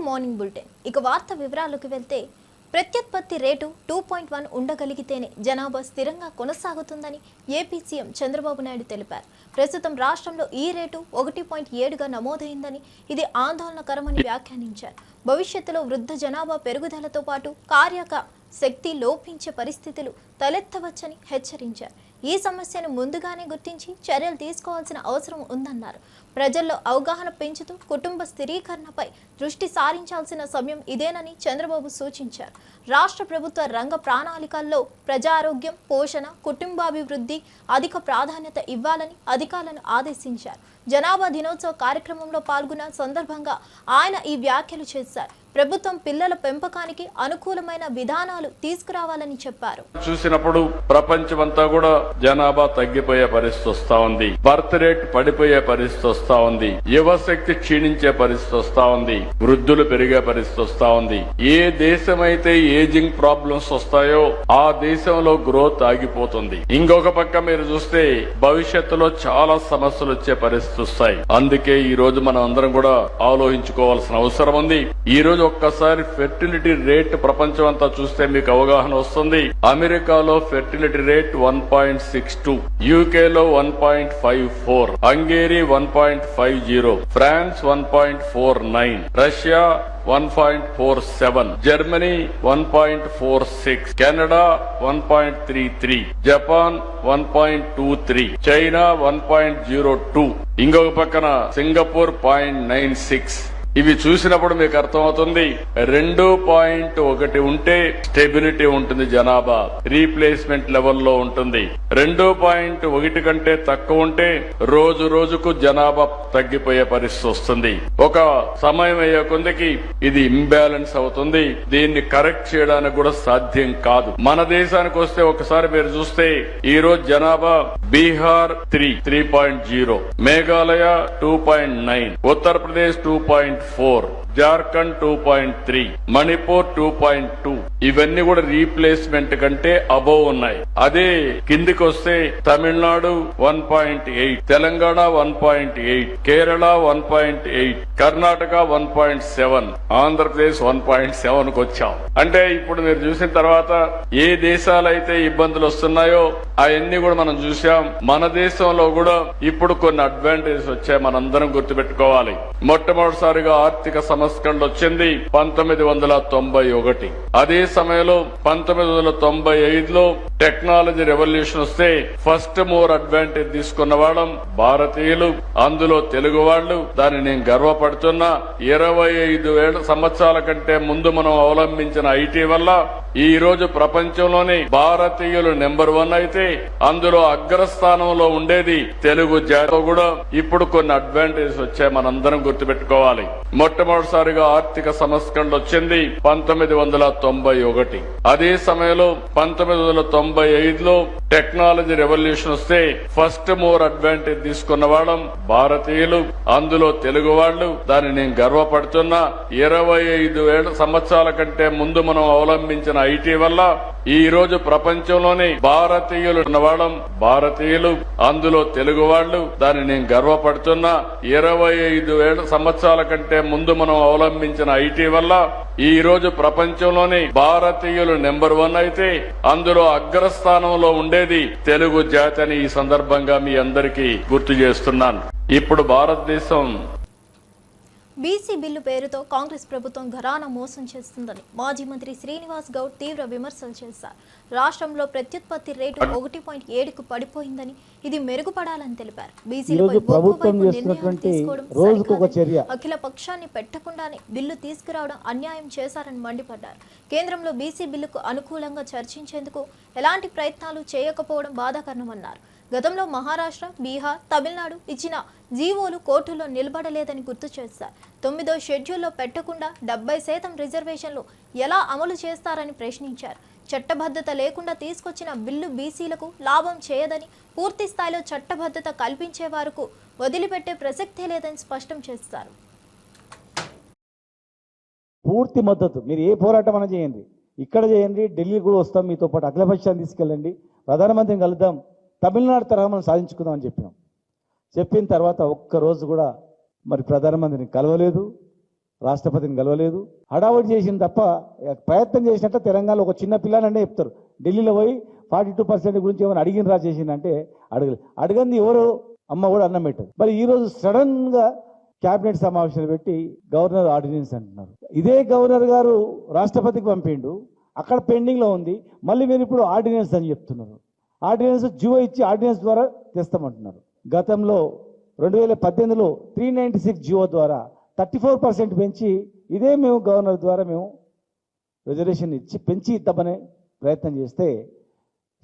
Morning bulletin. ఇక వార్త వివరాలకు వెళ్తే ప్రత్యుత్పత్తి రేటు 2.1 ఉండగలిగితేనే జనాభా స్థిరంగా కొనసాగుతుందని ఏపీ సీఎం చంద్రబాబు నాయుడు తెలిపారు. ప్రస్తుతం రాష్ట్రంలో ఈ రేటు 1.7గా నమోదైందని, ఇది ఆందోళనకరమని వ్యాఖ్యానించారు. భవిష్యత్తులో వృద్ధ జనాభా పెరుగుదలతో పాటు కార్యక శక్తి లోపించే పరిస్థితులు తలెత్తవచ్చని హెచ్చరించారు. ఈ సమస్యను ముందుగానే గుర్తించి చర్యలు తీసుకోవాల్సిన అవసరం ఉందన్నారు. ప్రజల్లో అవగాహన పెంచుతూ కుటుంబ స్థిరీకరణపై దృష్టి సారించాల్సిన సమయం ఇదేనని చంద్రబాబు సూచించారు. రాష్ట్ర ప్రభుత్వ రంగ ప్రణాళికల్లో ప్రజారోగ్యం, పోషణ, కుటుంబాభివృద్ధి అధిక ప్రాధాన్యత ఇవ్వాలని అధికారులను ఆదేశించారు. జనాభా దినోత్సవ కార్యక్రమంలో పాల్గొన్న సందర్భంగా ఆయన ఈ వ్యాఖ్యలు చేశారు. ప్రభుత్వం పిల్లల పెంపకానికి అనుకూలమైన విధానాలు తీసుకురావాలని చెప్పారు. చూసినప్పుడు ప్రపంచమంతా కూడా జనాభా తగ్గిపోయే పరిస్థితి వస్తా ఉంది, బర్త్ రేట్ పడిపోయే పరిస్థితి వస్తా ఉంది, యువశక్తి క్షీణించే పరిస్థితి వస్తా ఉంది, వృద్ధులు పెరిగే పరిస్థితి వస్తా ఉంది. ఏ దేశమైతే ఏజింగ్ ప్రాబ్లమ్స్ వస్తాయో ఆ దేశంలో గ్రోత్ ఆగిపోతుంది. ఇంకొక పక్క మీరు చూస్తే భవిష్యత్తులో చాలా సమస్యలు వచ్చే పరిస్థితి వస్తాయి. అందుకే ఈ రోజు మనం అందరం కూడా ఆలోచించుకోవాల్సిన అవసరం ఉంది. ఈ రోజు ఒక్కసారి ఫెర్టిలిటీ రేట్ ప్రపంచం అంతా చూస్తే మీకు అవగాహన వస్తుంది. అమెరికాలో ఫెర్టిలిటీ రేట్ 1.62, యూకేలో 1.54, Hungary 1.50, France 1.49, Russia 1.47, Germany 1.46, Canada 1.33, Japan 1.23, China 1.02, ఇంకొక పక్కన సింగపూర్ 0.96. ఇవి చూసినప్పుడు మీకు అర్థమవుతుంది 2.1 ఉంటే స్టెబిలిటీ ఉంటుంది, జనాభా రీప్లేస్మెంట్ లెవెల్లో ఉంటుంది. 2.1 కంటే తక్కువ ఉంటే రోజు రోజుకు జనాభా తగ్గిపోయే పరిస్థితి వస్తుంది. ఒక సమయం అయ్యే కొందికి ఇది ఇంబ్యాలెన్స్ అవుతుంది. దీన్ని కరెక్ట్ చేయడానికి కూడా సాధ్యం కాదు. మన దేశానికి వస్తే ఒకసారి మీరు చూస్తే ఈ రోజు జనాభా బీహార్ 3.0, మేఘాలయ 2.9, ఉత్తరప్రదేశ్ 2.4, జార్ఖండ్ 2.3, మణిపూర్ 2.2. ఇవన్నీ కూడా రీప్లేస్మెంట్ కంటే అబోవ్ ఉన్నాయి. అదే కిందికి వస్తే తమిళనాడు 1.8, తెలంగాణ 1.8, కేరళ 1.8, కర్ణాటక 1.7, ఆంధ్రప్రదేశ్ 1.7 కు వచ్చాం. అంటే ఇప్పుడు మీరు చూసిన తర్వాత ఏ దేశాలైతే ఇబ్బందులు వస్తున్నాయో అవన్నీ కూడా మనం చూసాం. మన దేశంలో కూడా ఇప్పుడు కొన్ని అడ్వాంటేజెస్ వచ్చాయి, మనందరం గుర్తుపెట్టుకోవాలి. మొట్టమొదటిసారిగా ఆర్థిక సంస్కరణ వచ్చింది 1991. అదే సమయంలో 1995లో టెక్నాలజీ రెవల్యూషన్ వస్తే ఫస్ట్ మోర్ అడ్వాంటేజ్ తీసుకున్న వాళ్ళం భారతీయులు, అందులో తెలుగు వాళ్ళు. దాన్ని నేను గర్వపడుతున్నా. 25 సంవత్సరాల కంటే ముందు మనం అవలంబించిన ఐటీ వల్ల ఈ రోజు ప్రపంచంలోనే భారతీయులు నెంబర్ 1 అయితే అందులో అగ్రస్థానంలో ఉండేది తెలుగు జాతి కూడా. ఇప్పుడు కొన్ని అడ్వాంటేజెస్ వచ్చాయి, మనందరం గుర్తుపెట్టుకోవాలి. మొట్టమొదటిసారిగా ఆర్థిక సంస్కరణ వచ్చింది 1991. అదే సమయంలో 1995లో టెక్నాలజీ రెవల్యూషన్ వస్తే ఫస్ట్ మోర్ అడ్వాంటేజ్ తీసుకున్న వాళ్ళం భారతీయులు, అందులో తెలుగు వాళ్ళు. దాన్ని నేను గర్వపడుతున్నా. 25 సంవత్సరాల కంటే ముందు మనం అవలంబించిన ఐటీ వల్ల ఈ రోజు ప్రపంచంలోనే భారతీయులు ఉన్నవాళ్ళం భారతీయులు, అందులో తెలుగు వాళ్ళు. దాన్ని నేను గర్వపడుతున్నా. 25 సంవత్సరాల కంటే ముందు మనం అవలంబించిన ఐటీ వల్ల ఈ రోజు ప్రపంచంలోనే భారతీయులు నెంబర్ 1 అయితే అందులో అగ్రస్థానంలో ఉండేది తెలుగు జాతి అని ఈ సందర్భంగా మీ అందరికీ గుర్తు చేస్తున్నాను. ఇప్పుడు భారతదేశం బీసీ బిల్లు పేరుతో కాంగ్రెస్ ప్రభుత్వం ఘరానా మోసం చేస్తుందని మాజీ మంత్రి శ్రీనివాస్ గౌడ్ తీవ్ర విమర్శలు చేశారు. రాష్ట్రంలో ప్రత్యుత్పత్తి రేటు 1.7కు పడిపోయిందని, ఇది మెరుగుపడాలని తెలిపారు. బీసీలపై నిర్ణయాలు తీసుకోవడం అఖిల పక్షాన్ని పెట్టకుండానే బిల్లు తీసుకురావడం అన్యాయం చేశారని మండిపడ్డారు. కేంద్రంలో బీసీ బిల్లుకు అనుకూలంగా చర్చించేందుకు ఎలాంటి ప్రయత్నాలు చేయకపోవడం బాధాకరమన్నారు. గతంలో మహారాష్ట్ర, బీహార్, తమిళనాడు ఇచ్చిన జీవోలు కోర్టులో నిలబడలేదని గుర్తు చేశారు. 9వ షెడ్యూల్లో పెట్టకుండా 70% రిజర్వేషన్లు ఎలా అమలు చేస్తారని ప్రశ్నించారు. చట్టబద్ధత లేకుండా తీసుకొచ్చిన బిల్లు బీసీలకు లాభం చేయదని, పూర్తి స్థాయిలో చట్టబద్ధత కల్పించే వారికి వదిలిపెట్టే ప్రసక్తే లేదని స్పష్టం చేస్తారు. పూర్తి మద్దతు. మీరు ఏ పోరాటం అన్నా చేయండి, ఇక్కడ చేయండి, ఢిల్లీ కూడా వస్తాం, మీతో పాటు అఖిలపక్షాన్ని తీసుకెళ్ళండి, ప్రధానమంత్రిని కలుద్దాం, తమిళనాడు తరహా మనం సాధించుకుందామని చెప్పినాం. చెప్పిన తర్వాత ఒక్కరోజు కూడా మరి ప్రధానమంత్రిని కలవలేదు, రాష్ట్రపతిని కలవలేదు, హడావుడి చేసింది తప్ప ప్రయత్నం చేసినట్టు తెలంగాణలో ఒక చిన్న పిల్లానంటే చెప్తారు. ఢిల్లీలో పోయి 42% గురించి ఏమైనా అడిగినరా చేసిందంటే అడగంది ఎవరు అమ్మ కూడా అన్నం పెట్టదు. మరి ఈరోజు సడన్గా క్యాబినెట్ సమావేశాలు పెట్టి గవర్నర్ ఆర్డినెన్స్ అంటున్నారు. ఇదే గవర్నర్ గారు రాష్ట్రపతికి పంపిండు, అక్కడ పెండింగ్లో ఉంది. మళ్ళీ మీరు ఇప్పుడు ఆర్డినెన్స్ అని చెప్తున్నారు. ఆర్డినెన్స్ జివో ఇచ్చి ఆర్డినెన్స్ ద్వారా తెస్తామంటున్నారు. గతంలో 2018లో 396 జివో ద్వారా 34% పెంచి ఇదే మేము గవర్నర్ ద్వారా మేము రిజర్వేషన్ ఇచ్చి పెంచి ఇద్దామనే ప్రయత్నం చేస్తే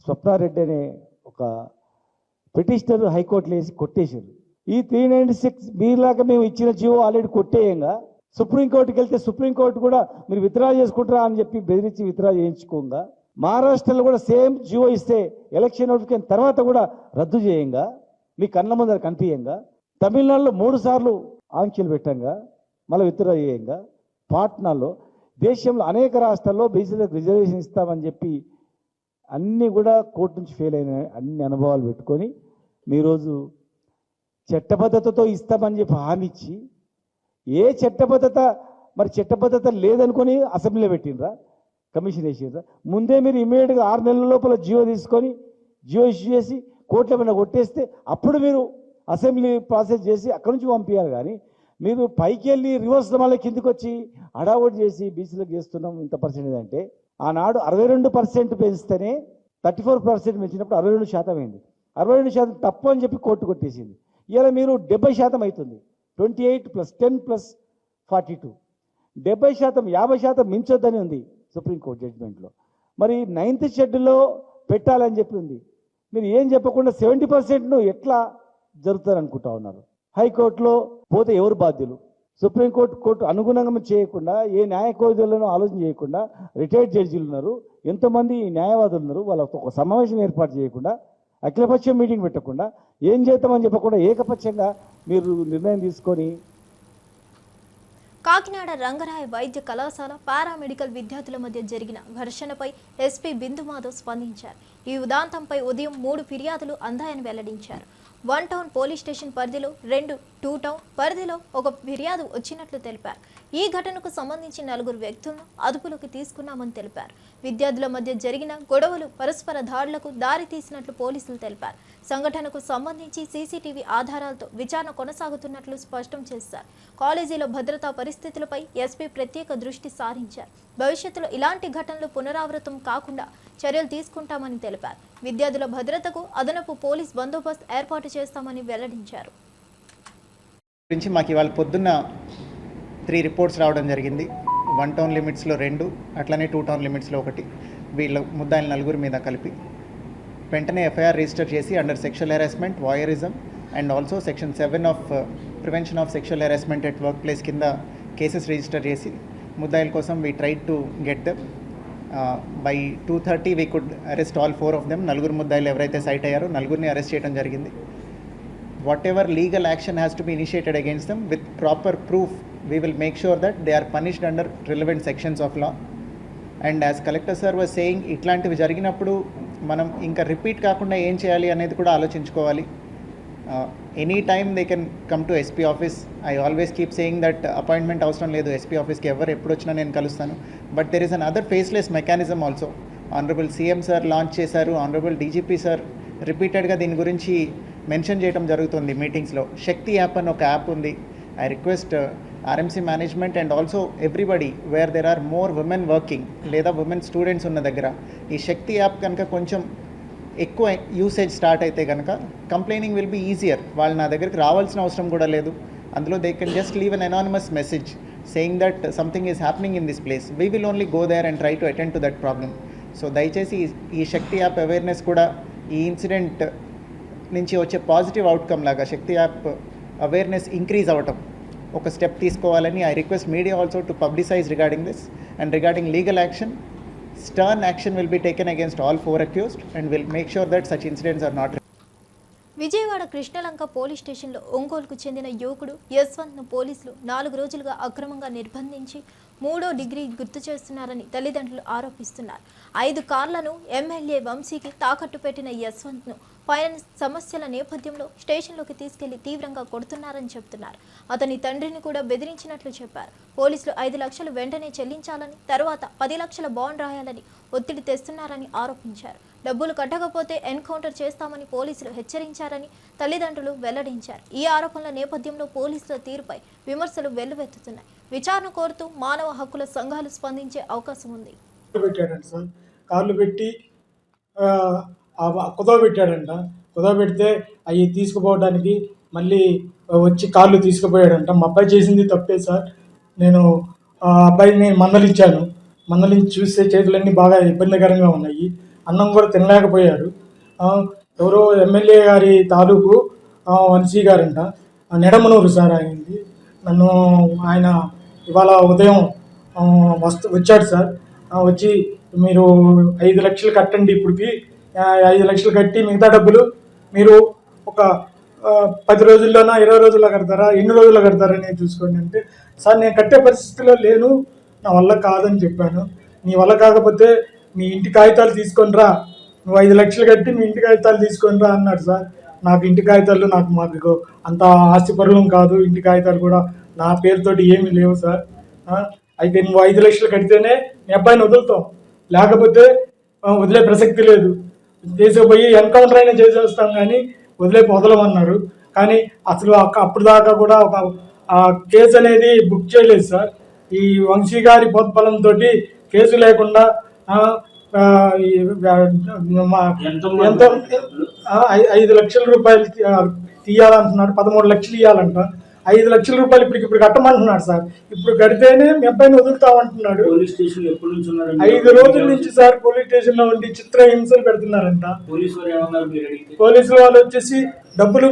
స్వప్నారెడ్డి అనే ఒక పిటిషనర్ హైకోర్టులో వేసి కొట్టేశారు. ఈ 396 మీలాగా మేము ఇచ్చిన జివో ఆల్రెడీ కొట్టేయంగా సుప్రీంకోర్టుకి వెళ్తే సుప్రీంకోర్టు కూడా మీరు విత్డ్రా చేసుకుంటారా అని చెప్పి బెదిరించి విత్డ్రా చేయించుకోగా, మహారాష్ట్రలో కూడా సేమ్ జివో ఇస్తే ఎలక్షన్ నోటిఫికేషన్ తర్వాత కూడా రద్దు చేయంగా, మీ కళ్ళ ముందర కనిపించంగా, తమిళనాడులో 3 సార్లు ఆంక్షలు పెట్టంగా మళ్ళీ విత్డ్రా చేయంగా, పాట్నాలో దేశంలో అనేక రాష్ట్రాల్లో బీసీలకు రిజర్వేషన్ ఇస్తామని చెప్పి అన్నీ కూడా కోర్టు నుంచి ఫెయిల్ అయిన అన్ని అనుభవాలు పెట్టుకొని మీరోజు చట్టబద్ధతతో ఇస్తామని చెప్పి హామీ ఇచ్చి ఏ చట్టబద్ధత మరి చట్టబద్ధత లేదనుకొని అసెంబ్లీలో పెట్టినరా, కమిషన్ వేసినరా? ముందే మీరు ఇమీడియట్గా 6 నెలల లోపల జియో తీసుకొని జియో ఇష్యూ చేసి కోర్టుల మీద కొట్టేస్తే అప్పుడు మీరు అసెంబ్లీ ప్రాసెస్ చేసి అక్కడి నుంచి పంపించాలి. కానీ మీరు పైకి వెళ్ళి రివర్స్ మళ్ళీ కిందికి వచ్చి హడావుడి చేసి బీసీలకు చేస్తున్నాం ఇంత పర్సెంటేజ్ అంటే, ఆనాడు 62% పెంచితేనే 34% పెంచినప్పుడు 62% అయింది. 62% తప్పు అని చెప్పి కోర్టు కొట్టేసింది. ఇలా మీరు 70% అవుతుంది. 28 + 10 + 42 70%, 50% మించొద్దని ఉంది సుప్రీంకోర్టు జడ్జిమెంట్లో. మరి 9th షెడ్యూల్లో పెట్టాలని చెప్పి ఉంది. మీరు ఏం చెప్పకుండా 70% ఎట్లా జరుగుతారనుకుంటా ఉన్నారు? హైకోర్టులో పోతే ఎవరు బాధ్యులు? సుప్రీంకోర్టు అనుగుణంగా చేయకుండా ఏ న్యాయ కోవిధులను ఆలోచన చేయకుండా రిటైర్డ్ జడ్జీలు ఉన్నారు, ఎంతోమంది న్యాయవాదులు ఉన్నారు, వాళ్ళతో ఒక సమావేశం ఏర్పాటు చేయకుండా అఖిలపక్షం మీటింగ్ పెట్టకుండా ఏం చేద్దామని చెప్పకుండా ఏకపక్షంగా మీరు నిర్ణయం తీసుకొని. కాకినాడ రంగరాయ వైద్య కళాశాల పారామెడికల్ విద్యార్థుల మధ్య జరిగిన ఘర్షణపై ఎస్పీ బిందు మాధవ్ స్పందించారు. ఈ ఉదాంతంపై ఉదయం 3 ఫిర్యాదులు అందాయని వెల్లడించారు. 1 టౌన్ పోలీస్ స్టేషన్ పరిధిలో 2, 2 టౌన్ పరిధిలో 1 ఫిర్యాదు వచ్చినట్లు తెలిపారు. ఈ ఘటనకు సంబంధించి 4 వ్యక్తులను అదుపులోకి తీసుకున్నామని తెలిపారు. విద్యార్థుల మధ్య జరిగిన గొడవలు పరస్పర దాడులకు దారి తీసినట్లు పోలీసులు తెలిపారు. సంఘటనకు సంబంధించి సీసీటీవీ ఆధారాలతో విచారణ కొనసాగుతున్నట్లు స్పష్టం చేశారు. కాలేజీలో భద్రతా పరిస్థితులపై ఎస్పీ ప్రత్యేక దృష్టి సారించారు. భవిష్యత్తులో ఇలాంటి ఘటనలు పునరావృతం కాకుండా చర్యలు తీసుకుంటామని తెలిపారు. విద్యార్థుల భద్రతకు అదనపు పోలీస్ బందోబస్తు ఏర్పాటు చేస్తామని వెల్లడించారు. మాకు ఇవాళ పొద్దున్న 3 రిపోర్ట్స్ రావడం జరిగింది. 1 టౌన్ లిమిట్స్లో 2, అట్లనే 2 టౌన్ లిమిట్స్లో 1. వీళ్ళ ముద్దాయిల 4 మీద కలిపి వెంటనే ఎఫ్ఐఆర్ రిజిస్టర్ చేసి under sexual harassment, వాయరిజం and also section 7 of prevention of sexual harassment at work place కింద కేసెస్ రిజిస్టర్ చేసి ముద్దాయిల కోసం we tried to get them. By 2:30 we could arrest all 4 of them. 4 ముద్దాయిలు ఎవరైతే సైట్ అయ్యారో 4ని arrest చేయడం జరిగింది. Whatever legal action has to be initiated against them with proper proof, we will make sure that they are punished under relevant sections of law. And as collector sir was saying, ఇట్లాంటివి జరిగినప్పుడు మనం ఇంకా repeat కాకుండా ఏం చేయాలి అనేది కూడా ఆలోచించుకోవాలి. Any time they can come to SP office. I always keep saying that appointment అవసరం లేదు, ఎస్పీ ఆఫీస్కి ఎవరు ఎప్పుడు వచ్చినా నేను కలుస్తాను. But there is an other faceless mechanism also. Honourable CM sir launch చేశారు, ఆనరబుల్ డీజీపీ సార్ రిపీటెడ్గా దీని గురించి మెన్షన్ చేయడం జరుగుతుంది మీటింగ్స్లో. శక్తి యాప్ అని ఒక యాప్ ఉంది. I request RMC management and also everybody where there are more women working లేదా ఉమెన్ స్టూడెంట్స్ ఉన్న దగ్గర ఈ శక్తి యాప్ కనుక కొంచెం ఎక్కువ యూసేజ్ స్టార్ట్ అయితే కనుక కంప్లైనింగ్ విల్ బీ ఈజియర్. వాళ్ళు నా దగ్గరికి రావాల్సిన అవసరం కూడా లేదు. అందులో they can just leave an anonymous message saying that something is happening in this place. We will only go there and try to attend to that problem. So దయచేసి ఈ శక్తి యాప్ అవేర్నెస్ కూడా ఈ ఇన్సిడెంట్ నుంచి వచ్చే positive outcome లాగా శక్తి app awareness increase అవ్వటం ఒక step తీసుకోవాలని I request media also to publicize regarding this and regarding legal action. Stern action will be taken against all 4 accused and will make sure that such incidents are not. Vijayawada Krishnalanka police స్టేషన్లో ఒంగోలుకు చెందిన యువకుడు యశ్వంత్ను పోలీసులు 4 రోజులుగా అక్రమంగా నిర్బంధించి 3వ degree గుర్తు చేస్తున్నారని తల్లిదండ్రులు ఆరోపిస్తున్నారు. 5 కార్లను ఎమ్మెల్యే వంశీకి తాకట్టు పెట్టిన యశ్వంత్ను ఫైనాన్స్ సమస్యల నేపథ్యంలో స్టేషన్లోకి తీసుకెళ్లి తీవ్రంగా కొడుతున్నారని చెబుతున్నారు. అతని తండ్రిని కూడా బెదిరించినట్లు చెప్పారు. పోలీసులు 5 లక్షలు వెంటనే చెల్లించాలని, తర్వాత 10 లక్షల బాండ్ రాయాలని ఒత్తిడి తెస్తున్నారని ఆరోపించారు. డబ్బులు కట్టకపోతే ఎన్కౌంటర్ చేస్తామని పోలీసులు హెచ్చరించారని తల్లిదండ్రులు వెల్లడించారు. ఈ ఆరోపణల నేపథ్యంలో పోలీసుల తీరుపై విమర్శలు వెల్లువెత్తుతున్నాయి. విచారణ కోరుతూ మానవ హక్కుల సంఘాలు స్పందించే అవకాశం ఉంది. పెట్టాడంట సార్, కార్లు పెట్టి కుదవ పెట్టాడంట. కుదవ పెడితే అవి తీసుకుపోవడానికి మళ్ళీ వచ్చి కార్లు తీసుకుపోయాడంట. మా అబ్బాయి చేసింది తప్పే సార్. నేను ఆ అబ్బాయిని మందలించాను. మందలించి చూస్తే చేతులన్నీ బాగా ఇబ్బందికరంగా ఉన్నాయి. అన్నం కూడా తినలేకపోయారు. ఎవరో ఎమ్మెల్యే గారి తాలూకు వంశీ గారంట, నిడమనూరు సార్ అయింది. నన్ను ఆయన ఇవాళ ఉదయం వచ్చాడు సార్. వచ్చి మీరు 5 లక్షలు కట్టండి, ఇప్పటికి 5 లక్షలు కట్టి మిగతా డబ్బులు మీరు ఒక 10 రోజుల్లోనా 20 రోజుల్లో కడతారా, ఎన్ని రోజుల్లో కడతారని చూసుకోండి అంటే, సార్ నేను కట్టే పరిస్థితిలో లేను, నా వల్ల కాదని చెప్పాను. నీ వల్ల కాకపోతే మీ ఇంటి కాగితాలు తీసుకొని రా, నువ్వు 5 లక్షలు కట్టి మీ ఇంటి కాగితాలు తీసుకొని రా అన్నాడు సార్. నాకు ఇంటి కాగితాలు మాకు అంత ఆస్తిపరులం కాదు, ఇంటి కాగితాలు కూడా నా పేరుతోటి ఏమీ లేవు సార్. అయితే నువ్వు 5 లక్షలు కడితేనే నీ అబ్బాయిని వదులుతాం, లేకపోతే వదిలే ప్రసక్తి లేదు, తీసుకుపోయి ఎన్కౌంటర్ అయినా చేసేస్తాం కానీ వదలమన్నారు. కానీ అసలు అప్పుడు దాకా కూడా ఒక కేసు అనేది బుక్ చేయలేదు సార్. ఈ వంశీ గారి ప్రోత్బలంతో కేసు లేకుండా ఎంతో 5 లక్షల రూపాయలు తీయాలంటున్నాడు. 13 లక్షలు ఇవ్వాలంట. 5 లక్షల రూపాయలు ఇప్పుడు కట్టమంటున్నాడు సార్. ఇప్పుడు కడితేనే మీ అబ్బాయిని వదులుతామంటున్నాడు. 5 రోజుల నుంచి సార్ పోలీస్ స్టేషన్ లో ఉండి చిత్రహింసలు పెడుతున్నారంట. పోలీసులు వాళ్ళు వచ్చేసి డబ్బులు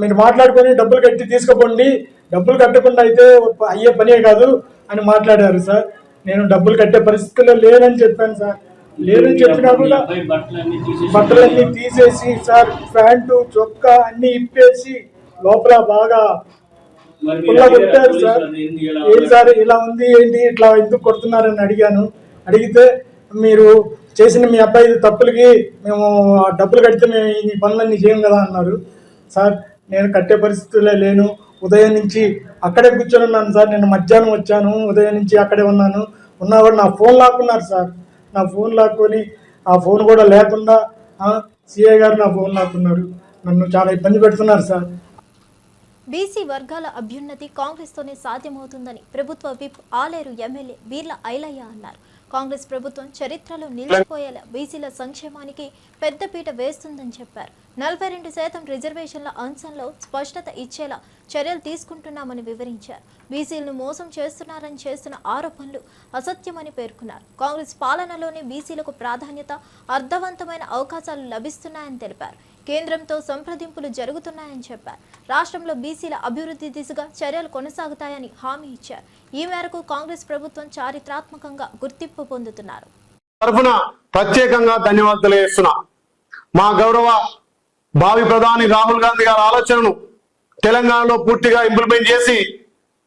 మీరు మాట్లాడుకొని డబ్బులు కట్టి తీసుకుపోండి, డబ్బులు కట్టకుండా అయితే అయ్యే పనే కాదు అని మాట్లాడారు సార్. నేను డబ్బులు కట్టే పరిస్థితుల్లో లేనని చెప్పాను సార్. లేదని చెప్పినా కూడా బట్టలన్నీ తీసేసి సార్, ప్యాంటు చొక్కా అన్ని ఇప్పేసి లోపల బాగా కొట్టారు సార్. ఏంటి సార్ ఇలా ఉంది, ఏంటి ఇట్లా ఎందుకు కొడుతున్నారని అడిగాను. అడిగితే మీరు చేసిన మీ అబ్బాయి తప్పులకి మేము డబ్బులు కడితే మేము ఈ పనులన్నీ చేయం కదా అన్నారు సార్. నేను కట్టే పరిస్థితుల్లో లేను. ఉదయం నుంచి అక్కడే కూర్చొని ఉన్నాను సార్. నేను మధ్యాహ్నం వచ్చాను, ఉదయం నుంచి అక్కడే ఉన్నా కూడా నా ఫోన్ లాక్కున్నారు సార్. నా ఫోన్ లాక్కొని ఆ ఫోన్ కూడా లేకుండా సిఐ గారు నా ఫోన్ లాక్కున్నారు. నన్ను చాలా ఇబ్బంది పెడుతున్నారు సార్. బీసీ వర్గాల అభ్యున్నతి కాంగ్రెస్తోనే సాధ్యమవుతుందని ప్రభుత్వ విప్ ఆలేరు ఎమ్మెల్యే బీర్ల ఐలయ్య అన్నారు. కాంగ్రెస్ ప్రభుత్వం చరిత్రలో నిలిచిపోయేలా బీసీల సంక్షేమానికి పెద్దపీట వేస్తుందని చెప్పారు. 42% రిజర్వేషన్ల అంశంలో స్పష్టత ఇచ్చేలా చర్యలు తీసుకుంటున్నామని వివరించారు. బీసీలను మోసం చేస్తున్నారని చేస్తున్న ఆరోపణలు అసత్యమని పేర్కొన్నారు. కాంగ్రెస్ పాలనలోనే బీసీలకు ప్రాధాన్యత, అర్థవంతమైన అవకాశాలు లభిస్తున్నాయని తెలిపారు. కేంద్రంతో సంప్రదింపులు జరుగుతున్నాయని చెప్పారు. రాష్ట్రంలో బీసీల అభివృద్ధి దిశగా చర్యలు కొనసాగుతాయని హామీ ఇచ్చారు. ఈ మేరకు కాంగ్రెస్ ప్రభుత్వం చారిత్రాత్మకంగా గుర్తింపు పొందుతున్నారు. తరఫున ప్రత్యేకంగా ధన్యవాదాలు తెలియజేస్తున్నా. మా గౌరవ భావి ప్రధాని రాహుల్ గాంధీ గారి ఆలోచనను తెలంగాణలో పూర్తిగా ఇంప్లిమెంట్ చేసి,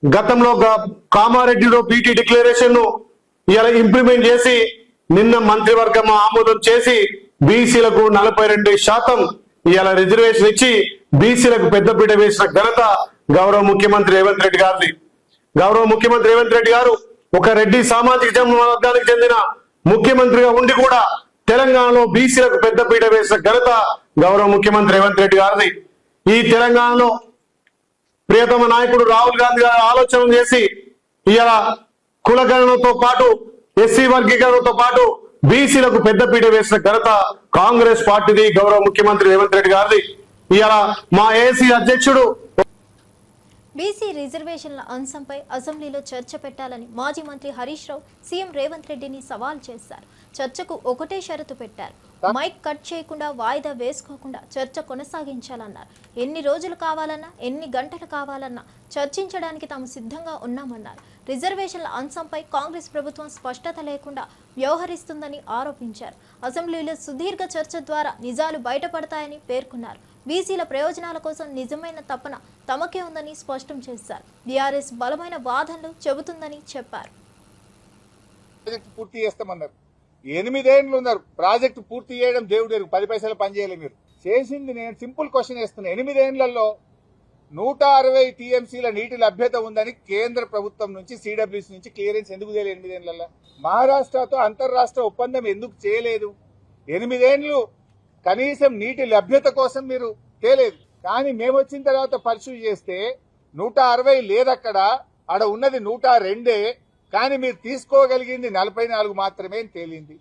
గతంలో కామారెడ్డిలో పీటీ డిక్లరేషన్ ను ఇలా ఇంప్లిమెంట్ చేసి, నిన్న మంత్రివర్గం ఆమోదం చేసి బీసీలకు 42% ఇలా రిజర్వేషన్ ఇచ్చి బీసీలకు పెద్దపీట వేసిన ఘనత గౌరవ ముఖ్యమంత్రి రేవంత్ రెడ్డి గారిది. గౌరవ ముఖ్యమంత్రి రేవంత్ రెడ్డి గారు ఒక రెడ్డి సామాజిక వర్గానికి చెందిన ముఖ్యమంత్రిగా ఉండి కూడా తెలంగాణలో బీసీలకు పెద్దపీట వేసిన ఘనత గౌరవ ముఖ్యమంత్రి రేవంత్ రెడ్డి గారిది. ఈ తెలంగాణలో ప్రియతమ నాయకుడు రాహుల్ గాంధీ గారు ఆలోచన చేసి ఇలా కులగణనతో పాటు ఎస్సీ వర్గీకరణతో పాటు బీసీలకు పెద్దపీట వేసిన ఘనత కాంగ్రెస్ పార్టీది, గౌరవ ముఖ్యమంత్రి రేవంత్ రెడ్డి గారిది. ఇలా మా ఏసీ అధ్యక్షుడు బీసీ రిజర్వేషన్ల అంశంపై అసెంబ్లీలో చర్చ పెట్టాలని మాజీ మంత్రి హరీష్ రావు సీఎం రేవంత్ రెడ్డిని సవాల్ చేశారు. చర్చకు ఒకటే షరతు పెట్టారు. మైక్ కట్ చేయకుండా, వాయిదా వేసుకోకుండా చర్చ కొనసాగించాలన్నారు. ఎన్ని రోజులు కావాలన్నా, ఎన్ని గంటలు కావాలన్నా చర్చించడానికి తాము సిద్ధంగా ఉన్నామన్నారు. రిజర్వేషన్ల అంశంపై కాంగ్రెస్ ప్రభుత్వం స్పష్టత లేకుండా వ్యవహరిస్తుందని ఆరోపించారు. అసెంబ్లీలో సుదీర్ఘ చర్చ ద్వారా నిజాలు బయటపడతాయని పేర్కొన్నారు. బీసీల ప్రయోజనాల కోసం నిజమైన తపన తమకే ఉందని స్పష్టం చేశారు. బీఆర్ఎస్ బలమైన వాదనలు చెబుతుందని చెప్పారు. పూర్తి చేస్తామన్నారు. 8 ఏళ్ళు ఉన్నారు. ప్రాజెక్టు పూర్తి చేయడం దేవుడు 10 పైసలు పని చేయలేదు. మీరు చేసింది, నేను సింపుల్ క్వశ్చన్ వేస్తున్నా, 8 ఏళ్లలో 160 టీఎంసీల నీటి లభ్యత ఉందని కేంద్ర ప్రభుత్వం నుంచి సిడబ్ల్యూసీ నుంచి క్లియరెన్స్ ఎందుకు చేయలేదు? 8 ఏళ్లలో మహారాష్ట్రతో అంతర్రాష్ట్ర ఒప్పందం ఎందుకు చేయలేదు? 8 ఏళ్లు కనీసం నీటి లభ్యత కోసం మీరు తేలేదు. కానీ మేము వచ్చిన తర్వాత పర్సూ చేస్తే 160 లేదక్కడ, ఆడ ఉన్నది 102. కానీ మీరు తీసుకోగలిగింది 44 మాత్రమే తేలింది.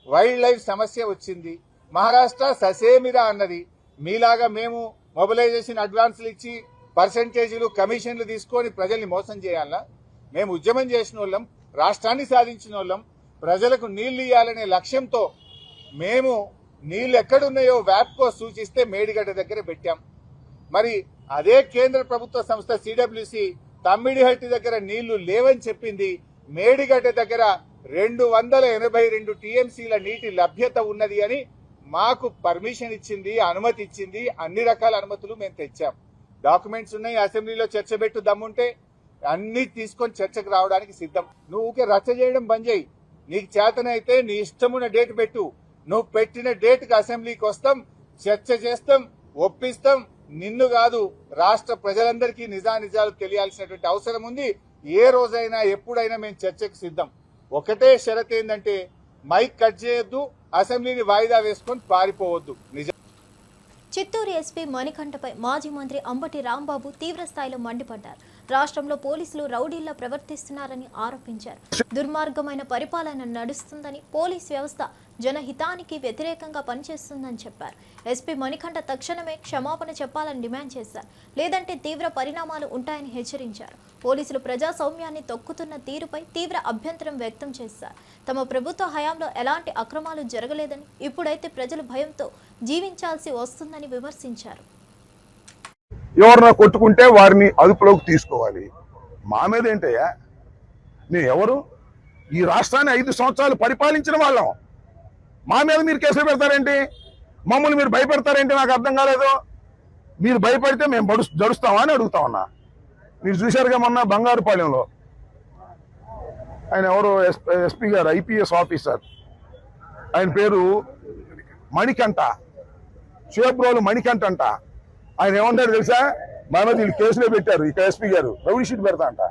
వైల్డ్ లైఫ్ సమస్య వచ్చింది. మహారాష్ట్ర ససేమిరా అన్నది. మీలాగా మేము మొబిలైజేషన్ అడ్వాన్సులు ఇచ్చి పర్సెంటేజీలు కమిషన్లు తీసుకొని ప్రజల్ని మోసం చేయాలా? మేము ఉద్యమం చేసిన వాళ్ళం, రాష్ట్రాన్ని సాధించిన వాళ్ళం, ప్రజలకు నీళ్లు ఇవ్వాలనే లక్ష్యంతో మేము నీళ్లు ఎక్కడున్నాయో వ్యాప్కో సూచిస్తే మేడిగడ్డ దగ్గర పెట్టాం. మరి అదే కేంద్ర ప్రభుత్వ సంస్థ సిడబ్ల్యూసి తమ్మిడిహట్టి దగ్గర నీళ్లు లేవని చెప్పింది. మేడిగడ్డ దగ్గర 282 టీఎంసీల నీటి లభ్యత ఉన్నది అని మాకు పర్మిషన్ ఇచ్చింది, అనుమతి ఇచ్చింది. అన్ని రకాల అనుమతులు మేము తెచ్చాం, డాక్యుమెంట్స్ ఉన్నాయి. అసెంబ్లీలో చర్చ పెట్టు దమ్ముంటే అన్ని తీసుకొని చర్చకు రావడానికి సిద్ధం. నువ్వు ఊకే రచ్చ చేయడం బంద్ చేయి. నీకు చేతనైతే నీ ఇష్టమున్న డేట్ పెట్టు. నువ్వు పెట్టిన డేట్కి అసెంబ్లీకి వస్తాం, చర్చ చేస్తాం, ఒప్పిస్తాం. నిన్ను కాదు, రాష్ట్ర ప్రజలందరికీ నిజానిజాలు తెలియాల్సినటువంటి అవసరం ఉంది. ఏ రోజైనా ఎప్పుడైనా మేము చర్చకు సిద్ధం. ఒకటే షరత్ ఏంటంటే మైక్ కట్ చేయొద్దు, అసెంబ్లీని వాయిదా వేసుకొని పారిపోవద్దు. చిత్తూరు ఎస్పీ మణికంఠపై మాజీ మంత్రి అంబటి రాంబాబు తీవ్రస్థాయిలో మండిపడ్డారు. రాష్ట్రంలో పోలీసులు రౌడీల్లా ప్రవర్తిస్తున్నారని ఆరోపించారు. దుర్మార్గమైన పరిపాలన నడుస్తుందని, పోలీస్ వ్యవస్థ జనహితానికి వ్యతిరేకంగా పనిచేస్తుందని చెప్పారు. ఎస్పీ మణికంఠ తక్షణమే క్షమాపణ చెప్పాలని డిమాండ్ చేశారు. లేదంటే తీవ్ర పరిణామాలు ఉంటాయని హెచ్చరించారు. పోలీసులు ప్రజాస్వామ్యాన్ని తొక్కుతున్న తీరుపై తీవ్ర అభ్యంతరం వ్యక్తం చేశారు. తమ ప్రభుత్వ హయాంలో ఎలాంటి అక్రమాలు జరగలేదని, ఇప్పుడైతే ప్రజలు భయంతో జీవించాల్సి వస్తుందని విమర్శించారు. ఎవరన్నా కొట్టుకుంటే వారిని అదుపులోకి తీసుకోవాలి. మా మీద ఏంటయ్యా? మేము ఎవరు? ఈ రాష్ట్రాన్ని 5 సంవత్సరాలు పరిపాలించిన వాళ్ళం. మా మీద మీరు కేసులు పెడతారేంటి? మమ్మల్ని మీరు భయపెడతారేంటి? నాకు అర్థం కాలేదు. మీరు భయపడితే మేము జడుస్తామా అని అడుగుతా ఉన్నా. మీరు చూశారుగా మొన్న బంగారుపాలెంలో ఆయన ఎవరు ఎస్పీ గారు, ఐపీఎస్ ఆఫీసర్, ఆయన పేరు మణికంఠ, చేబ్రోలు మణికంఠ అంట. ఆయన ఏమంటారు తెలుసా? మా మీద వీళ్ళు కేసులే పెట్టారు, ఇక ఎస్పీ గారు రౌడీ షీట్ పెడతా అంట.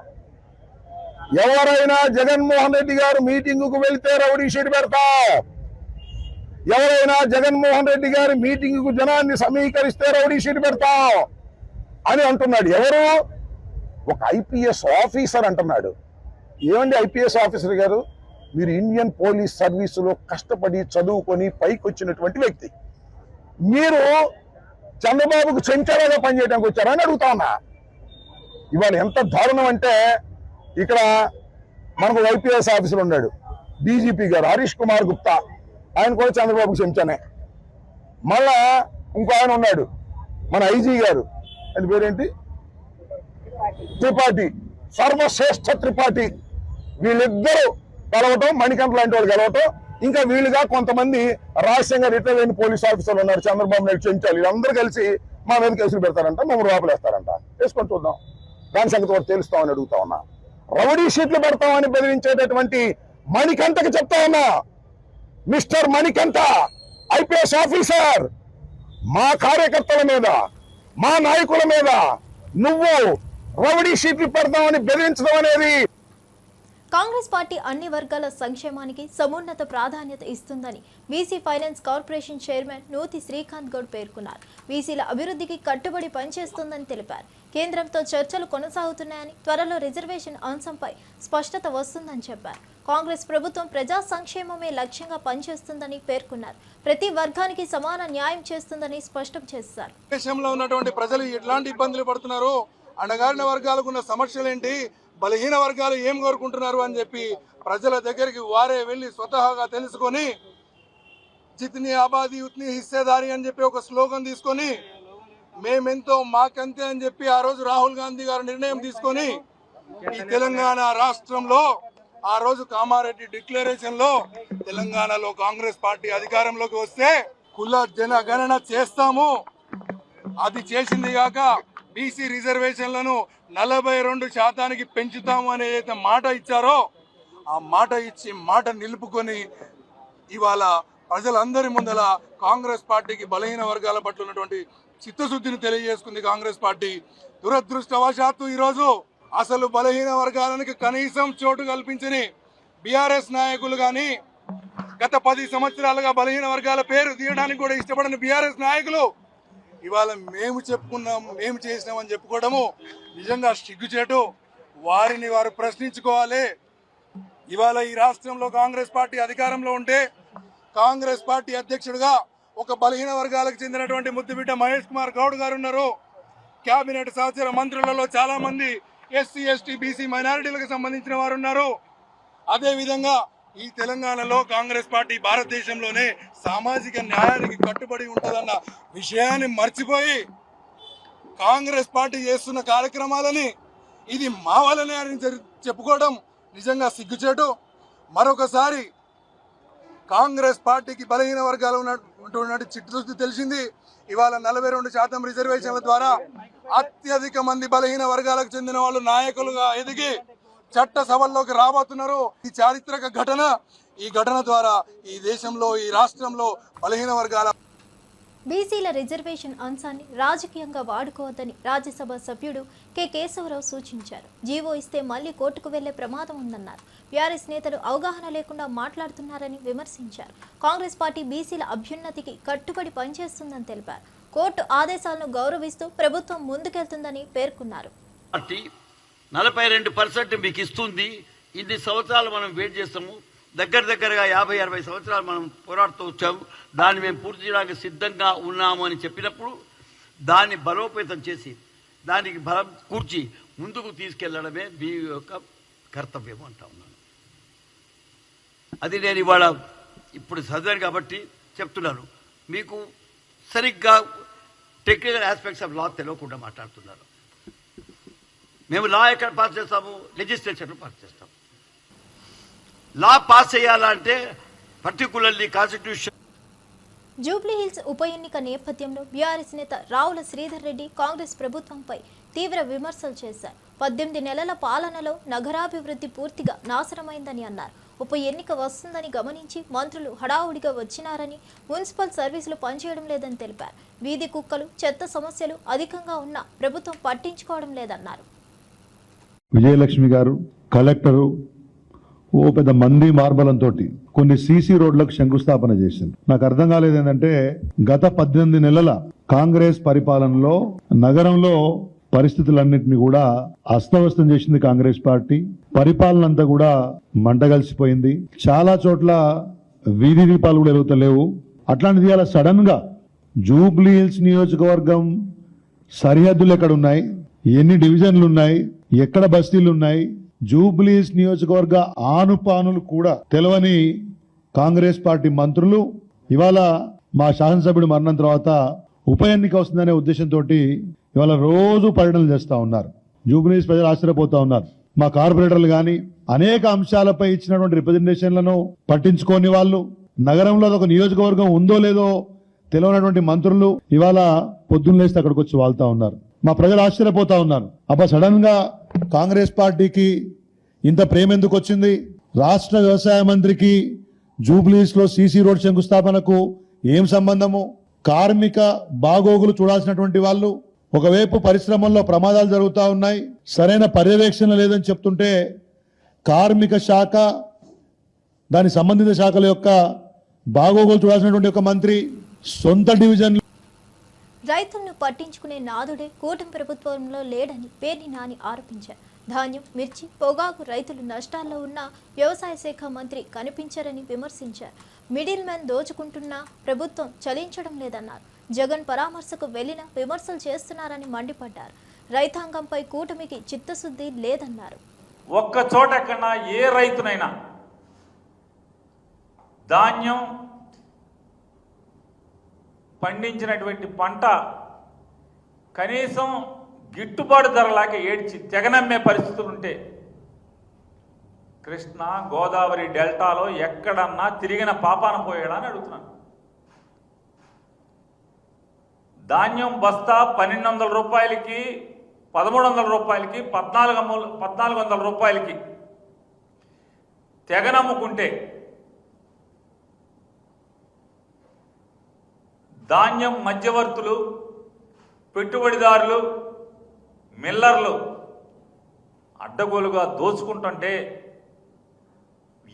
ఎవరైనా జగన్మోహన్ రెడ్డి గారు మీటింగుకు వెళ్తే రౌడీ షీట్ పెడతా, ఎవరైనా జగన్మోహన్ రెడ్డి గారి మీటింగుకు జనాన్ని సమీకరిస్తే రౌడీ షీట్ పెడతాం అని అంటున్నాడు. ఎవరు? ఒక ఐపీఎస్ ఆఫీసర్ అంటున్నాడు. ఏమండి ఐపీఎస్ ఆఫీసర్ గారు, మీరు ఇండియన్ పోలీస్ సర్వీసులో కష్టపడి చదువుకొని పైకి వచ్చినటువంటి వ్యక్తి. మీరు చంద్రబాబుకు చెంచాలాగా పనిచేయడానికి వచ్చారని అడుగుతా ఉన్నా. ఇవాళ ఎంత దారుణం అంటే, ఇక్కడ మనకు ఐపీఎస్ ఆఫీసర్ ఉన్నాడు, డీజీపీ గారు హరీష్ కుమార్ గుప్తా, ఆయన కూడా చంద్రబాబుకు చెంచానే. మళ్ళా ఇంకో ఆయన ఉన్నాడు, మన ఐజీ గారు, ఆయన పేరేంటి, త్రిపాఠి, సర్వశ్రేష్ఠ త్రిపాఠి. వీళ్ళిద్దరూ కలవటం, మణికంఠ లాంటి వాళ్ళు కలవటం, ఇంకా వీళ్ళుగా కొంతమంది రహస్యంగా రిటైర్ అయిన పోలీస్ ఆఫీసర్లు ఉన్నారు, చంద్రబాబు నాయుడు చెంచాలి. వీళ్ళందరూ కలిసి మా మీద కేసులు పెడతారంట, మమ్మల్ని లోపలేస్తారంట. వేసుకొని చూద్దాం, దాని సంగతి కూడా తెలుస్తామని అడుగుతా ఉన్నా. రౌడీ షీట్లు పెడతామని బెదిరించేటటువంటి మణికంఠకి చెప్తా ఉన్నా, మిస్టర్ మణికంఠ ఐపీఎస్ ఆఫీసర్, మా కార్యకర్తల మీద, మా నాయకుల మీద నువ్వు రౌడీ షీట్లు పెడతామని బెదిరించడం అనేది. కాంగ్రెస్ పార్టీ అన్ని వర్గాల సంక్షేమానికి సమున్నత ప్రాధాన్యత ఇస్తుందని బీసీ ఫైనాన్స్ కార్పొరేషన్ చైర్మన్ నూతి శ్రీకాంత్ గౌడ్ పేర్కొన్నారు. బీసీల అభివృద్ధికి కట్టుబడి పనిచేస్తుందని తెలిపారు. కేంద్రంతో చర్చలు కొనసాగుతున్నాయని, త్వరలో రిజర్వేషన్ అంశంపై స్పష్టత వస్తుందని చెప్పారు. కాంగ్రెస్ ప్రభుత్వం ప్రజా సంక్షేమమే లక్ష్యంగా పనిచేస్తుందని పేర్కొన్నారు. ప్రతి వర్గానికి సమాన న్యాయం చేస్తుందని స్పష్టం చేశారు. దేశంలో ఉన్నటువంటి ప్రజలు ఎట్లాంటి ఇబ్బందులు పడుతున్నారు, అణగారిన వర్గాలకు ఉన్న సమస్యలు ఏంటి, బలహీన వర్గాలు ఏం కోరుకుంటున్నారు అని చెప్పి ప్రజల దగ్గరికి వారే వెళ్ళి స్వతహాగా తెలుసుకొని, జిత్ని ఆబాదీ ఉత్ని హిస్సేదారి అని చెప్పి ఒక స్లోగన్ తీసుకొని, మేమెంతో మాకంతే అని చెప్పి ఆ రోజు రాహుల్ గాంధీ గారు నిర్ణయం తీసుకొని ఈ తెలంగాణ రాష్ట్రంలో ఆ రోజు కామారెడ్డి డిక్లరేషన్ లో తెలంగాణలో కాంగ్రెస్ పార్టీ అధికారంలోకి వస్తే కుల జనగణన చేస్తాము, అది చేసింది కాక బీసీ రిజర్వేషన్లను 42% పెంచుతాము అనే మాట ఇచ్చారో, ఆ మాట ఇచ్చి మాట నిలుపుకొని ఇవాళ ప్రజలందరి ముందల కాంగ్రెస్ పార్టీకి బలహీన వర్గాల పట్ల ఉన్నటువంటి చిత్తశుద్ధిని తెలియజేసుకుంది కాంగ్రెస్ పార్టీ. దురదృష్టవశాత్తు ఈరోజు అసలు బలహీన వర్గాలకు కనీసం చోటు కల్పించని బీఆర్ఎస్ నాయకులు కానీ, గత 10 సంవత్సరాలుగా బలహీన వర్గాల పేరు తీయడానికి కూడా ఇష్టపడని బీఆర్ఎస్ నాయకులు ఇవాళ మేము చెప్పుకున్నాం, మేము చేసినామని చెప్పుకోవడము నిజంగా సిగ్గుచేటు. వారిని వారు ప్రశ్నించుకోవాలి. ఇవాళ ఈ రాష్ట్రంలో కాంగ్రెస్ పార్టీ అధికారంలో ఉంటే కాంగ్రెస్ పార్టీ అధ్యక్షుడిగా ఒక బలహీన వర్గాలకు చెందినటువంటి ముద్దుబిడ్డ మహేష్ కుమార్ గౌడ్ గారు ఉన్నారు. కేబినెట్ సహచర మంత్రులలో చాలా మంది ఎస్సీ, ఎస్టీ, బీసీ, మైనారిటీలకు సంబంధించిన వారు ఉన్నారు. అదేవిధంగా ఈ తెలంగాణలో కాంగ్రెస్ పార్టీ భారతదేశంలోనే సామాజిక న్యాయానికి కట్టుబడి ఉంటుందన్న విషయాన్ని మర్చిపోయి కాంగ్రెస్ పార్టీ చేస్తున్న కార్యక్రమాలని ఇది మా వల్లనే అని చెప్పుకోవడం నిజంగా సిగ్గుచేటు. మరొకసారి కాంగ్రెస్ పార్టీకి బలహీన వర్గాలు ఉన్నటువంటి చిట్టుదృష్టి తెలిసింది. ఇవాళ 42% రిజర్వేషన్ల ద్వారా అత్యధిక మంది బలహీన వర్గాలకు చెందిన వాళ్ళు నాయకులుగా ఎదిగి చట్ట సభల్లోకి రాబోతున్నారు. ఈ చారిత్రక ఘటన, ఈ ఘటన ద్వారా ఈ దేశంలో, ఈ రాష్ట్రంలో బలహీన వర్గాల బీసీల రిజర్వేషన్ అంశాన్ని రాజకీయంగా వాడుకోవద్దని రాజ్యసభ సభ్యుడు కె కేశవరావు సూచించారు. జీవో ఇస్తే మళ్లీ కోర్టుకు వెళ్లే ప్రమాదం ఉందన్నారు. బీఆర్ఎస్ నేతలు అవగాహన లేకుండా మాట్లాడుతున్నారని విమర్శించారు. కాంగ్రెస్ పార్టీ బీసీల అభ్యున్నతికి కట్టుబడి పనిచేస్తుందని తెలిపారు. కోర్టు ఆదేశాలను గౌరవిస్తూ ప్రభుత్వం ముందుకెళ్తుందని పేర్కొన్నారు. 42% మీకు ఇస్తుంది. ఇన్ని సంవత్సరాలు మనం వెయిట్ చేస్తాము. దగ్గరగా 50-60 సంవత్సరాలు మనం పోరాడుతూ వచ్చాము. దాన్ని మేము పూర్తి చేయడానికి సిద్ధంగా ఉన్నాము అని చెప్పినప్పుడు దాన్ని బలోపేతం చేసి దానికి బలం కూర్చి ముందుకు తీసుకెళ్లడమే మీ యొక్క కర్తవ్యం అంటా ఉన్నాను. అది నేను ఇవాళ ఇప్పుడు చదివాను కాబట్టి చెప్తున్నాను. మీకు సరిగ్గా టెక్నికల్ ఆస్పెక్ట్స్ ఆఫ్ లా తెలియకుండా మాట్లాడుతున్నారు. మేము లా ఎక్కడ పాస్ చేస్తాము? లెజిస్లేచర్లో పాస్ చేస్తాము. లా పాస్ చేయాలంటే పర్టికులర్లీ కాన్స్టిట్యూషన్. జూబ్లీ హిల్స్ ఉప ఎన్నిక నేపథ్యంలో బీఆర్ఎస్ నేత రావుల శ్రీధర్ రెడ్డి కాంగ్రెస్ ప్రభుత్వంపై తీవ్ర విమర్శలు చేశారు. 18 నెలల పాలనలో నగరాభివృద్ధి పూర్తిగా నాశనమైందని అన్నారు. ఉప ఎన్నిక వస్తుందని గమనించి మంత్రులు హడావుడిగా వచ్చినారని, మున్సిపల్ సర్వీసులు పనిచేయడం లేదని తెలిపారు. వీధి కుక్కలు, చెత్త సమస్యలు అధికంగా ఉన్నా ప్రభుత్వం పట్టించుకోవడం లేదన్నారు. విజయలక్ష్మి గారు, కలెక్టరు ఓ పెద్ద మంది మార్బలంతో కొన్ని సీసీ రోడ్లకు శంకుస్థాపన చేసింది. నాకు అర్థం కాలేదు ఏంటంటే, గత 18 నెలల కాంగ్రెస్ పరిపాలనలో నగరంలో పరిస్థితులన్నింటినీ కూడా అస్తవ్యస్తం చేసింది కాంగ్రెస్ పార్టీ. పరిపాలన అంతా కూడా మంటగలిసిపోయింది. చాలా చోట్ల వీధి దీపాలు కూడా వెలుగుతలేవు. అట్లాంటిది అలా సడన్ గా జూబ్లీ హిల్స్ నియోజకవర్గం సరిహద్దులు ఎక్కడున్నాయి, ఎన్ని డివిజన్లు ఉన్నాయి, ఎక్కడ బస్తీలు ఉన్నాయి, జూబ్లీస్ నియోజకవర్గ ఆనుపానులు కూడా తెలవని కాంగ్రెస్ పార్టీ మంత్రులు ఇవాళ మా శాసనసభ్యుడు మరణం తర్వాత ఉప ఎన్నిక వస్తుందనే ఉద్దేశంతో ఇవాళ రోజు పర్యటనలు చేస్తా ఉన్నారు. జూబ్లీస్ ప్రజలు ఆశ్చర్యపోతా ఉన్నారు. మా కార్పొరేటర్లు కానీ అనేక అంశాలపై ఇచ్చినటువంటి రిప్రజెంటేషన్లను పట్టించుకోని వాళ్ళు, నగరంలో ఒక నియోజకవర్గం ఉందో లేదో తెలియనటువంటి మంత్రులు ఇవాళ పొద్దున్న లేస్తే అక్కడికి వచ్చి వాళ్తా ఉన్నారు. మా ప్రజలు ఆశ్చర్యపోతా ఉన్నారు. అబ్బా సడన్ గా కాంగ్రెస్ పార్టీకి ఇంత ప్రేమ ఎందుకు వచ్చింది? రాష్ట్ర వ్యవసాయ మంత్రికి జూబ్లీస్ లో సీసీ రోడ్ శంకుస్థాపనకు ఏం సంబంధము? కార్మిక బాగోగులు చూడాల్సినటువంటి వాళ్ళు ఒకవైపు పరిశ్రమల్లో ప్రమాదాలు జరుగుతూ ఉన్నాయి, సరైన పర్యవేక్షణ లేదని చెప్తుంటే కార్మిక శాఖ, దాని సంబంధిత శాఖల యొక్క బాగోగులు చూడాల్సినటువంటి ఒక మంత్రి సొంత డివిజన్. రైతులను పట్టించుకునే నాదుడే కూటమి ప్రభుత్వంలో లేడని పేర్ని నాని ఆరోపించారు. ధాన్యం, మిర్చి, పొగాకు రైతులు నష్టాల్లో ఉన్న వ్యవసాయ శాఖ మంత్రి కనిపించారని విమర్శించారు. మిడిల్ మ్యాన్ దోచుకుంటున్నా ప్రభుత్వం చలించడం లేదన్నారు. జగన్ పరామర్శకు వెళ్లిన విమర్శలు చేస్తున్నారని మండిపడ్డారు. రైతాంగంపై కూటమికి చిత్తశుద్ధి లేదన్నారు. ఒక్క చోట కన్నా ఏ రైతునైనా ధాన్యం పండించినటువంటి పంట కనీసం గిట్టుబాటు ధరలాగా ఏడ్చి తెగనమ్మే పరిస్థితులు ఉంటే కృష్ణా గోదావరి డెల్టాలో ఎక్కడన్నా తిరిగిన పాపాన పోయాడా అని అడుగుతున్నాను. ధాన్యం బస్తా 1200 రూపాయలకి, 1300 రూపాయలకి, 1400 రూపాయలకి తెగనమ్ముకుంటే ధాన్యం మధ్యవర్తులు, పెట్టుబడిదారులు, మిల్లర్లు అడ్డగోలుగా దోచుకుంటుంటే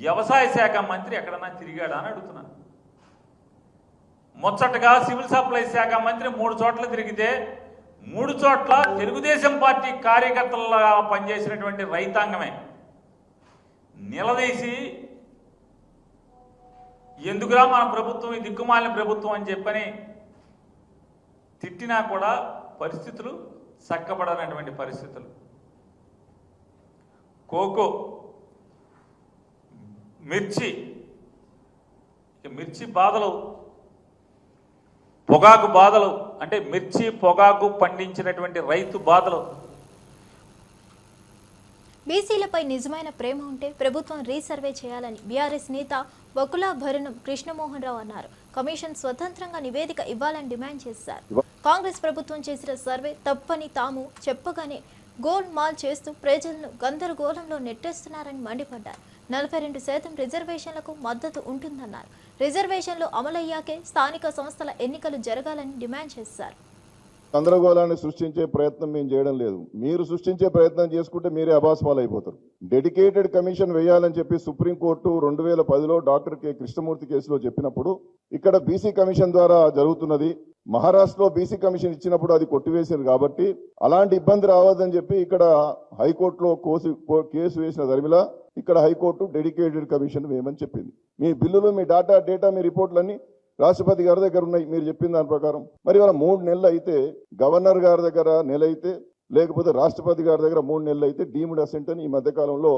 వ్యవసాయ శాఖ మంత్రి ఎక్కడన్నా తిరిగాడా అని అడుగుతున్నాను. ముచ్చటగా సివిల్ సప్లైస్ శాఖ మంత్రి 3 చోట్ల తిరిగితే 3 చోట్ల తెలుగుదేశం పార్టీ కార్యకర్తలుగా పనిచేసినటువంటి రైతాంగమే నిలదీసి ఎందుకురా మన ప్రభుత్వం ఈ దిక్కుమాలిన ప్రభుత్వం అని చెప్పని తిట్టినా కూడా పరిస్థితులు చక్కబడనటువంటి పరిస్థితులు. కోకో, మిర్చి బాధలు, పొగాకు బాధలు, అంటే మిర్చి పొగాకు పండించినటువంటి రైతు బాధలు. బీసీలపై నిజమైన ప్రేమ ఉంటే ప్రభుత్వం రీసర్వే చేయాలని బీఆర్ఎస్ నేత వకులాభరణం కృష్ణమోహన్ రావు అన్నారు. కమిషన్ స్వతంత్రంగా నివేదిక ఇవ్వాలని డిమాండ్ చేశారు. కాంగ్రెస్ ప్రభుత్వం చేసిన సర్వే తప్పని తాము చెప్పగానే గోల్ మాల్ చేస్తూ ప్రజలను గందరగోళంలో నెట్టేస్తున్నారని మండిపడ్డారు. 42% రిజర్వేషన్లకు మద్దతు ఉంటుందన్నారు. రిజర్వేషన్లు అమలయ్యాకే స్థానిక సంస్థల ఎన్నికలు జరగాలని డిమాండ్ చేశారు. గందరగోళాన్ని సృష్టించే ప్రయత్నం మేము చేయడం లేదు. మీరు సృష్టించే ప్రయత్నం చేసుకుంటే మీరే అబాస్పాలు అయిపోతారు. డెడికేటెడ్ కమిషన్ వేయాలని చెప్పి సుప్రీంకోర్టు 2010లో డాక్టర్ కె కృష్ణమూర్తి కేసులో చెప్పినప్పుడు ఇక్కడ బీసీ కమిషన్ ద్వారా జరుగుతున్నది. మహారాష్ట్రలో బీసీ కమిషన్ ఇచ్చినప్పుడు అది కొట్టివేసింది. కాబట్టి అలాంటి ఇబ్బంది రావద్దని చెప్పి ఇక్కడ హైకోర్టులో కేసు వేసిన ధర్మిలా ఇక్కడ హైకోర్టు డెడికేటెడ్ కమిషన్ వేయమని చెప్పింది. మీ బిల్లులు, మీ డేటా, మీ రిపోర్ట్లన్నీ రాష్ట్రపతి గారి దగ్గర ఉన్నాయి మీరు చెప్పిన దాని ప్రకారం. మరి వాళ్ళ 3 నెలలు అయితే గవర్నర్ గారి దగ్గర నెల అయితే, లేకపోతే రాష్ట్రపతి గారి దగ్గర 3 నెలలు అయితే డీమ్డ్ అసెంట్ అని ఈ మధ్యకాలంలో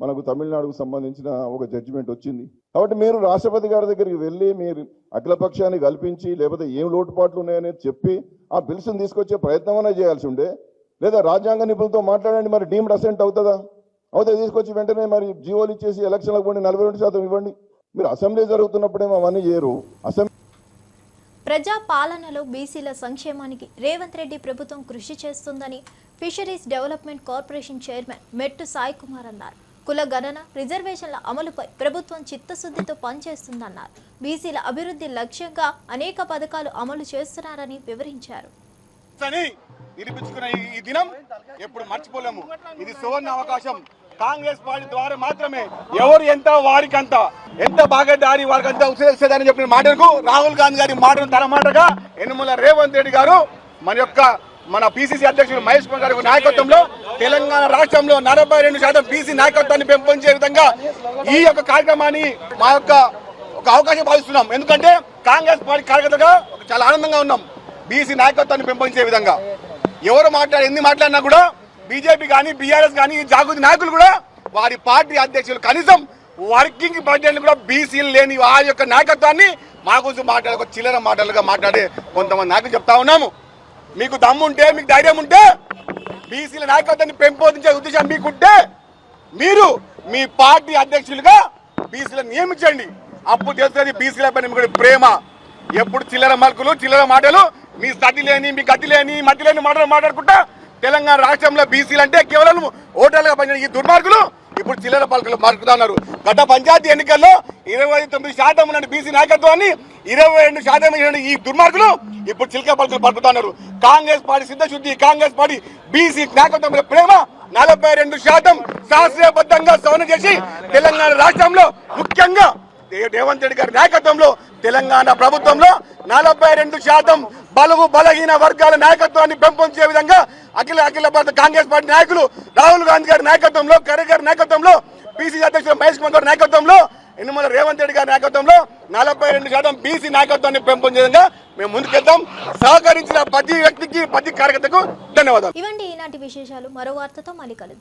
మనకు తమిళనాడుకు సంబంధించిన ఒక జడ్జిమెంట్ వచ్చింది. కాబట్టి మీరు రాష్ట్రపతి గారి దగ్గరికి వెళ్ళి మీరు అఖిలపక్షాన్ని కల్పించి లేకపోతే ఏం లోటుపాట్లు ఉన్నాయనేది చెప్పి ఆ బిల్స్ని తీసుకొచ్చే ప్రయత్నం అనేది చేయాల్సి ఉండే. లేదా రాజ్యాంగ నిపుణులతో మాట్లాడండి, మరి డీమ్డ్ అసెంట్ అవుతుందా? అవుతే తీసుకొచ్చి వెంటనే మరి జీవోలు ఇచ్చేసి ఎలక్షన్లకు పోండి, 42% ఇవ్వండి. మీరు అసెంబ్లీ జరుగుతున్నప్పుడేమో అవన్నీ చేయరు. ప్రజా పాలనలో బీసీల సంక్షేమానికి రేవంత్ రెడ్డి ప్రభుత్వం కృషి చేస్తుందని ఫిషరీస్ డెవలప్మెంట్ కార్పొరేషన్ చైర్మన్ మెట్టు సాయి కుమార్ అన్నారు. కుల గణన, రిజర్వేషన్ల అమలుపై ప్రభుత్వం చిత్తశుద్ధితో పనిచేస్తుందన్నారు. బీసీల అభివృద్ధి లక్ష్యంగా అనేక పథకాలు అమలు చేస్తున్నారని వివరించారు. ఈ దినం ఎప్పుడు మర్చిపోలేము. ఇది సువర్ణ అవకాశం. కాంగ్రెస్ పార్టీ ద్వారా మాత్రమే ఎవరు ఎంత వారికంత, ఎంత బాగదారి వారికంతా ఉసేదని చెప్పిన మాటలకు రాహుల్ గాంధీ గారి మాటను తన మాటగా యనమల రేవంత్ రెడ్డి గారు మన పిసిసి అధ్యక్షుడు మహేష్ కుమార్ గారి నాయకత్వంలో తెలంగాణ రాష్ట్రంలో 42% బీసీ నాయకత్వాన్ని పెంపొందించే విధంగా ఈ యొక్క కార్యక్రమాన్ని మా యొక్క ఒక అవకాశం భావిస్తున్నాం. ఎందుకంటే కాంగ్రెస్ పార్టీ కార్యకర్తగా చాలా ఆనందంగా ఉన్నాం. బీసీ నాయకత్వాన్ని పెంపొందించే విధంగా ఎవరు ఎన్ని మాట్లాడినా కూడా బీజేపీ కానీ బీఆర్ఎస్ కానీ జాగృతి నాయకులు కూడా వారి పార్టీ అధ్యక్షులు కనీసం వర్కింగ్ ప్రెసిడెంట్ కూడా బీసీలు లేని వారి యొక్క నాయకత్వాన్ని మా గురించి మాట్లాడే చిల్లర మాటలుగా మాట్లాడే కొంతమంది నాయకులు చెప్తా ఉన్నాము. మీకు దమ్ము ఉంటే, మీకు ధైర్యం ఉంటే, బీసీల నాయకత్వాన్ని పెంపొందించే ఉద్దేశం మీకుంటే మీరు మీ పార్టీ అధ్యక్షులుగా బీసీలను నియమించండి. అప్పుడు తెలుస్తుంది బీసీల పైన మీకు ప్రేమ. ఎప్పుడు చిల్లర మలుకులు, చిల్లర మాటలు, మీ సతి లేని, మీ గతి లేని, మతి లేని మాటలు మాట్లాడుకుంటా తెలంగాణ రాష్ట్రంలో బీసీలు అంటే కేవలం ఓటర్లుగా పనిచేసిన ఈ దుర్మార్గులు ఇప్పుడు చిల్లర పలుకులు మారుతున్నారు. గత పంచాయతీ ఎన్నికల్లో 29% ఉన్న బీసీ నాయకత్వాన్ని 22% ఈ దుర్మార్గులు ఇప్పుడు చిలక పలుకులు పలుకుతున్నారు. కాంగ్రెస్ పార్టీ సిద్ధశుద్ధి, కాంగ్రెస్ పార్టీ బీసీ నాయకత్వం ప్రేమ 42% శాస్త్రీయబద్ధంగా సవరణ చేసి తెలంగాణ రాష్ట్రంలో ముఖ్యంగా రేవంత్ రెడ్డి గారి నాయకత్వంలో తెలంగాణ ప్రభుత్వంలో 42% బలుగు బలహీన వర్గాల నాయకత్వాన్ని పెంపొందించే విధంగా అఖిల భారత కాంగ్రెస్ పార్టీ నాయకులు రాహుల్ గాంధీ గారి నాయకత్వంలో, ఖర్గే గారి నాయకత్వంలో, పిసిసి అధ్యక్షుడు మహేష్ కుమార్ గారి నాయకత్వంలో, యనమల రేవంత్ రెడ్డి గారి నాయకత్వంలో 42% బీసీ నాయకత్వాన్ని పెంపొందించే విధంగా మేము ముందుకెళ్తాం. సహకరించిన ప్రతి వ్యక్తికి, ప్రతి కార్యకర్తకు ధన్యవాదాలు. ఇవండి ఈనాటి విశేషాలు. మరో వార్తతో మళ్ళీ కలుద్దాం.